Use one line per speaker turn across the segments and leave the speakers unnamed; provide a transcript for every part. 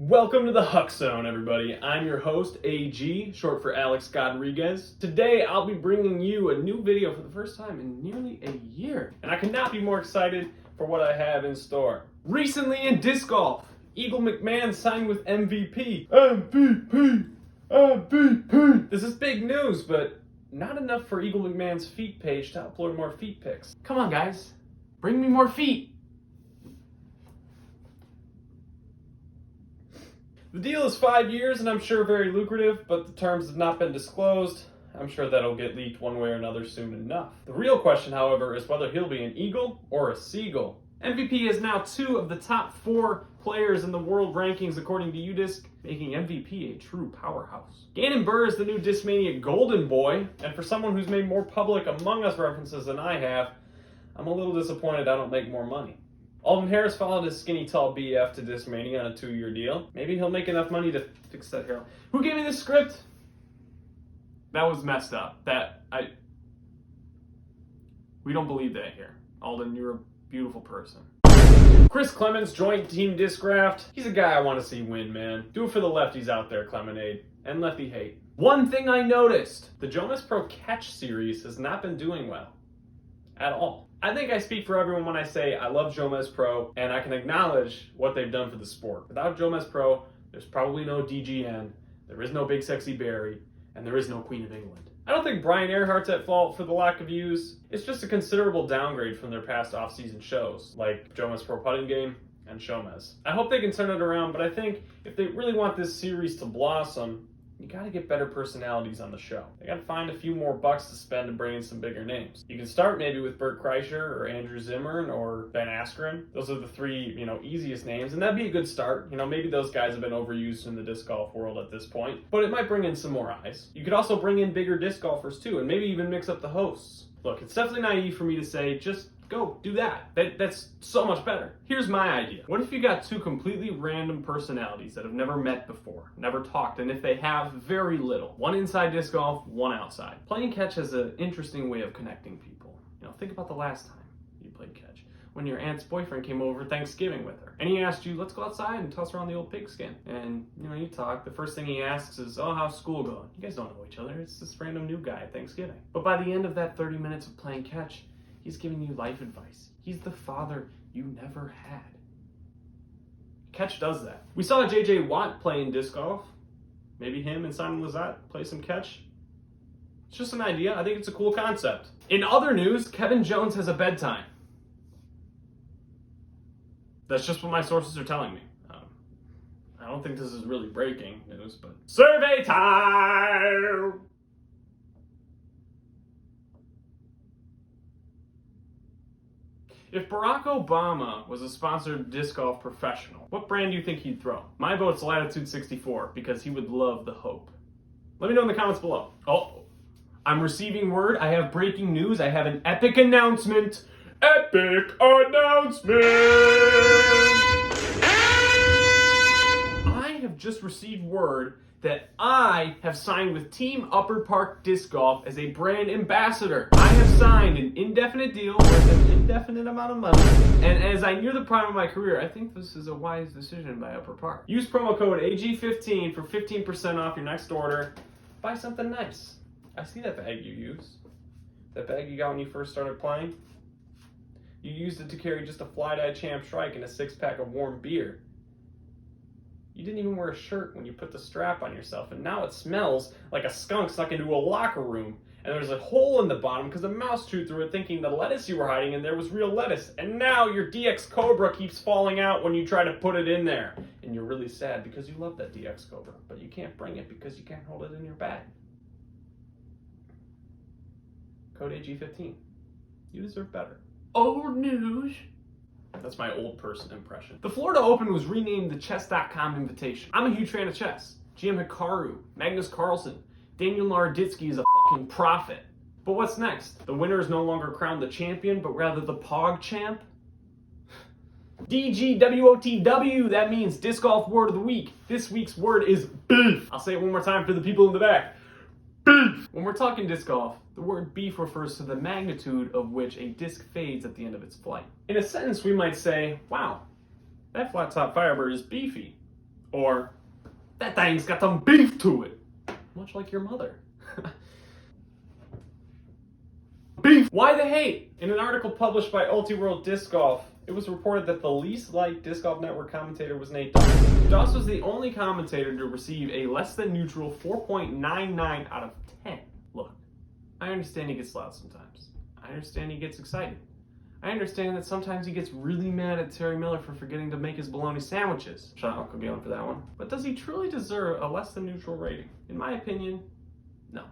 Welcome to the HUCK Zone, everybody. I'm your host, AG, short for Alex Godriguez. Today, I'll be bringing you a new video for the first time in nearly a year, and I could not be more excited for what I have in store. Recently in disc golf, Eagle McMahon signed with MVP. MVP! This is big news, but not enough for Eagle McMahon's feet page to upload more feet pics. Come on, guys. Bring me more feet. The deal is 5 years, and I'm sure very lucrative, but the terms have not been disclosed. I'm sure that'll get leaked one way or another soon enough. The real question, however, is whether he'll be an eagle or a seagull. MVP is now 2 of the top 4 players in the world rankings according to UDisc, making MVP a true powerhouse. Gannon Buhr is the new Discmania golden boy, and for someone who's made more public Among Us references than I have, I'm a little disappointed I don't make more money. Alden Harris followed his skinny tall BF to Discmania on a 2-year deal. Maybe he'll make enough money to fix that hair. Who gave me this script? That was messed up. We don't believe that here. Alden, you're a beautiful person. Chris Clemens joined Team Discraft. He's a guy I want to see win, man. Do it for the lefties out there, Clemonade. And lefty hate. One thing I noticed, the Jonas Pro Catch series has not been doing well. At all. I think I speak for everyone when I say I love Jomez Pro, and I can acknowledge what they've done for the sport. Without Jomez Pro, there's probably no DGN, there is no Big Sexy Barry, and there is no Queen of England. I don't think Brian Earhart's at fault for the lack of views. It's just a considerable downgrade from their past off-season shows, like Jomez Pro Putting Game and Showmez. I hope they can turn it around, but I think if they really want this series to blossom, you gotta get better personalities on the show. They gotta find a few more bucks to spend to bring in some bigger names. You can start maybe with Bert Kreischer or Andrew Zimmern or Ben Askren. Those are the 3, easiest names, and that'd be a good start. Maybe those guys have been overused in the disc golf world at this point, but it might bring in some more eyes. You could also bring in bigger disc golfers too, and maybe even mix up the hosts. Look, it's definitely naive for me to say, just go do that. That's so much better. Here's my idea. What if you got 2 completely random personalities that have never met before, never talked, and if they have, very little. One inside disc golf, one outside. Playing catch has an interesting way of connecting people. Think about the last time you played catch. When your aunt's boyfriend came over Thanksgiving with her. And he asked you, let's go outside and toss around the old pigskin. And, you talk. The first thing he asks is, oh, how's school going? You guys don't know each other. It's this random new guy at Thanksgiving. But by the end of that 30 minutes of playing catch, he's giving you life advice. He's the father you never had. Catch does that. We saw J.J. Watt playing disc golf. Maybe him and Simon Lizotte play some catch. It's just an idea. I think it's a cool concept. In other news, Kevin Jones has a bedtime. That's just what my sources are telling me. I don't think this is really breaking news, but... Survey time! If Barack Obama was a sponsored disc golf professional, what brand do you think he'd throw? My vote's Latitude 64, because he would love the hope. Let me know in the comments below. Oh, I'm receiving word. I have breaking news. I have an epic announcement. Epic announcement! I have just received word that I have signed with Team Upper Park Disc Golf as a brand ambassador. I have signed an indefinite deal worth an indefinite amount of money, and as I near the prime of my career, I think this is a wise decision by Upper Park. Use promo code AG15 for 15% off your next order. Buy something nice. I see that bag you use. That bag you got when you first started playing. You used it to carry just a Fly-Dye Champ Shrike and a 6-pack of warm beer. You didn't even wear a shirt when you put the strap on yourself, and now it smells like a skunk snuck into a locker room, and there's a hole in the bottom because a mouse chewed through it thinking the lettuce you were hiding in there was real lettuce, and now your DX Cobra keeps falling out when you try to put it in there, and you're really sad because you love that DX Cobra, but you can't bring it because you can't hold it in your bag. Code AG15. You deserve better. Old news. That's my old person impression. The Florida Open was renamed the Chess.com Invitation. I'm a huge fan of chess. GM Hikaru, Magnus Carlsen, Daniel Naroditsky is a fucking prophet. But what's next? The winner is no longer crowned the champion, but rather the Pog Champ? DGWOTW, that means Disc Golf Word of the Week. This week's word is beef. I'll say it one more time for the people in the back. Beef! When we're talking disc golf, the word beef refers to the magnitude of which a disc fades at the end of its flight. In a sentence, we might say, wow, that flat top Firebird is beefy. Or, that thing's got some beef to it. Much like your mother. Beef! Why the hate? In an article published by Ultiworld Disc Golf, it was reported that the least liked Disc Golf Network commentator was Nate Doss. Doss was the only commentator to receive a less than neutral 4.99 out of 10. Look, I understand he gets loud sometimes. I understand he gets excited. I understand that sometimes he gets really mad at Terry Miller for forgetting to make his bologna sandwiches. Shout out Uncle for that one. But does he truly deserve a less than neutral rating? In my opinion, no.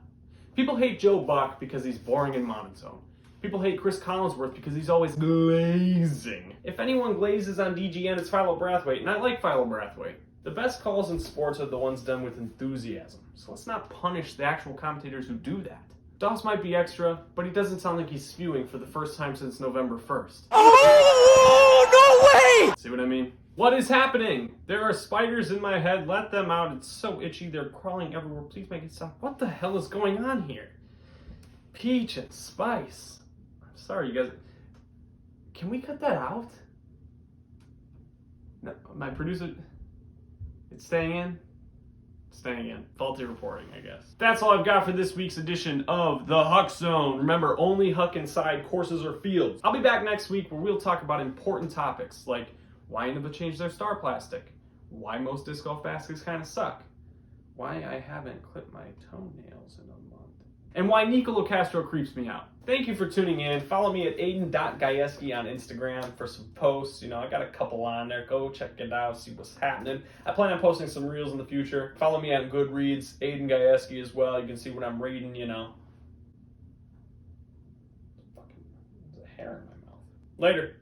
People hate Joe Buck because he's boring and monotone. People hate Chris Collinsworth because he's always glazing. If anyone glazes on DGN, it's Philo Brathwaite, and I like Philo Brathwaite. The best calls in sports are the ones done with enthusiasm, so let's not punish the actual commentators who do that. Doss might be extra, but he doesn't sound like he's spewing for the first time since November 1st. Oh, no way! See what I mean? What is happening? There are spiders in my head. Let them out. It's so itchy. They're crawling everywhere. Please make it stop. What the hell is going on here? Peach and spice. I'm sorry, you guys. Can we cut that out? No, my producer. It's staying in. Staying in. Faulty reporting, I guess. That's all I've got for this week's edition of the HUCK Zone. Remember, only HUCK inside courses or fields. I'll be back next week where we'll talk about important topics like why Innova changed their star plastic, why most disc golf baskets kind of suck, why I haven't clipped my toenails in a month, and why Nicolo Castro creeps me out. Thank you for tuning in. Follow me at aiden.gayeski on Instagram for some posts. You know, I got a couple on there. Go check it out, see what's happening. I plan on posting some reels in the future. Follow me on Goodreads, Aiden Gayeski as well. You can see what I'm reading, you know. Fucking, there's a hair in my mouth. Later.